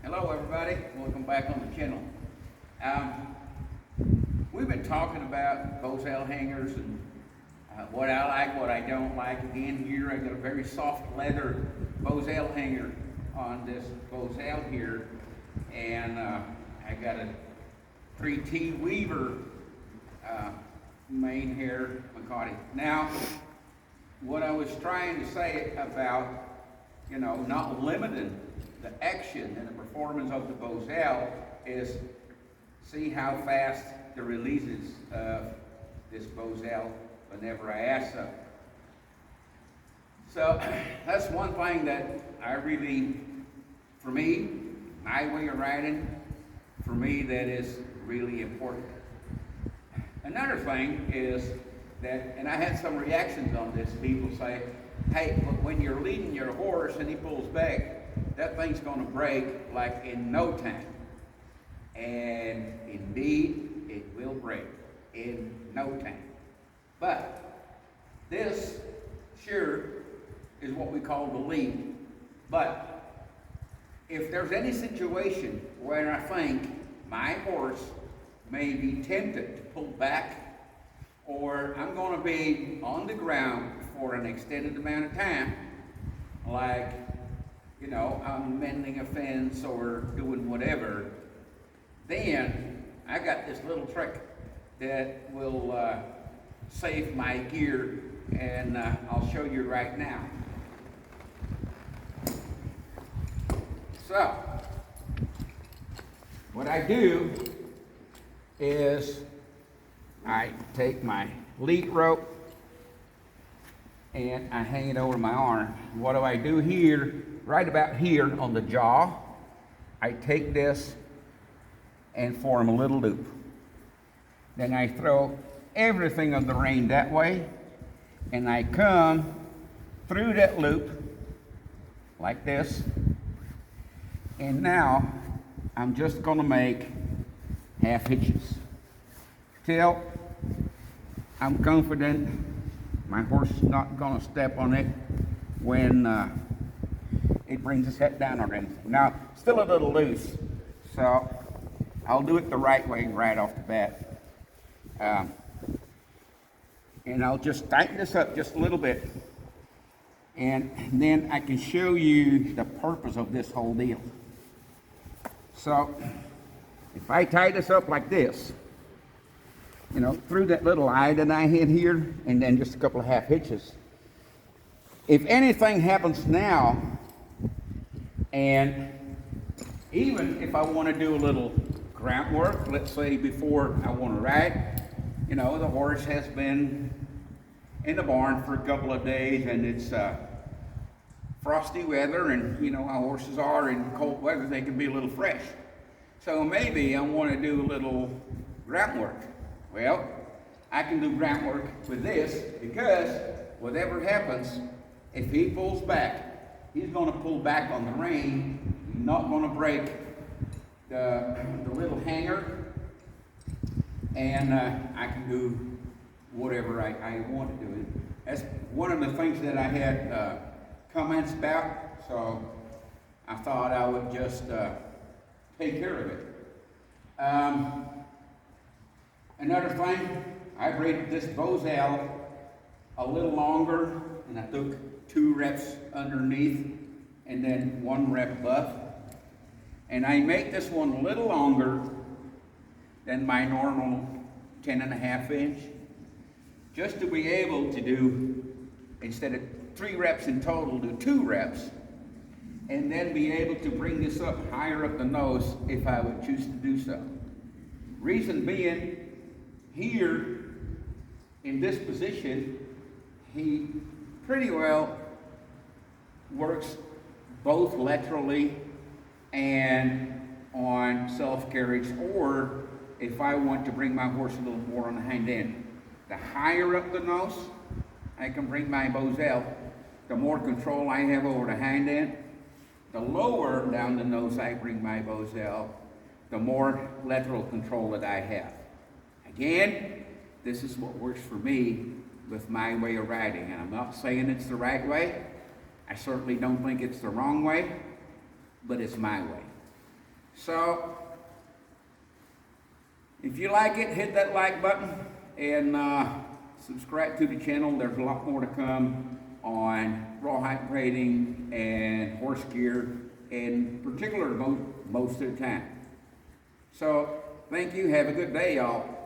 Hello everybody, welcome back on the channel. We've been talking about bosal hangers and what I like, what I don't like. Again, here I got a very soft leather bosal hanger on this bosal here, and I got a T3 Weaver manehair mecate. Now, what I was trying to say about, not limiting the action and the performance of the bosal is see how fast the releases of this bosal whenever I ask so. So that's one thing that I really, for me, my way of riding, for me that is really important. Another thing is that, and I had some reactions on this, people say, hey, but when you're leading your horse and he pulls back, that thing's going to break like in no time. And indeed, it will break in no time. But this sure is what we call the lead. But if there's any situation where I think my horse may be tempted to pull back, or I'm going to be on the ground for an extended amount of time, like I'm mending a fence or doing whatever, then I got this little trick that will save my gear, and I'll show you right now. So, what I do is I take my lead rope and I hang it over my arm. What do I do here? Right about here on the jaw, I take this and form a little loop. Then I throw everything of the rein that way, and I come through that loop like this. And now I'm just going to make half hitches till I'm confident my horse is not going to step on it when it brings its head down or anything. Now, still a little loose, so I'll do it the right way right off the bat. And I'll just tighten this up just a little bit, and then I can show you the purpose of this whole deal. So, if I tie this up like this, through that little eye that I had here, and then just a couple of half hitches. If anything happens now, and even if I want to do a little ground work, let's say before I want to ride, the horse has been in the barn for a couple of days, and it's frosty weather, and how horses are in cold weather, they can be a little fresh. So maybe I want to do a little ground work. Well, I can do ground work with this, because whatever happens, if he pulls back, he's going to pull back on the rein. He's not going to break the little hanger, and I can do whatever I want to do. That's one of the things that I had comments about, so I thought I would just take care of it. Another thing, I braided this bosal a little longer, and I took 2 reps underneath and then 1 rep above. And I make this one a little longer than my normal 10.5 inch, just to be able to do, instead of 3 reps in total, do 2 reps, and then be able to bring this up higher up the nose if I would choose to do so. Reason being, here in this position, he pretty well works both laterally and on self-carriage, or if I want to bring my horse a little more on the hind end. The higher up the nose I can bring my bosal, the more control I have over the hind end. The lower down the nose I bring my bosal, the more lateral control that I have. Again, this is what works for me with my way of riding, and I'm not saying it's the right way. I certainly don't think it's the wrong way, but it's my way. So, if you like it, hit that like button and subscribe to the channel. There's a lot more to come on rawhide braiding and horse gear, in particular most of the time. So, thank you. Have a good day, y'all.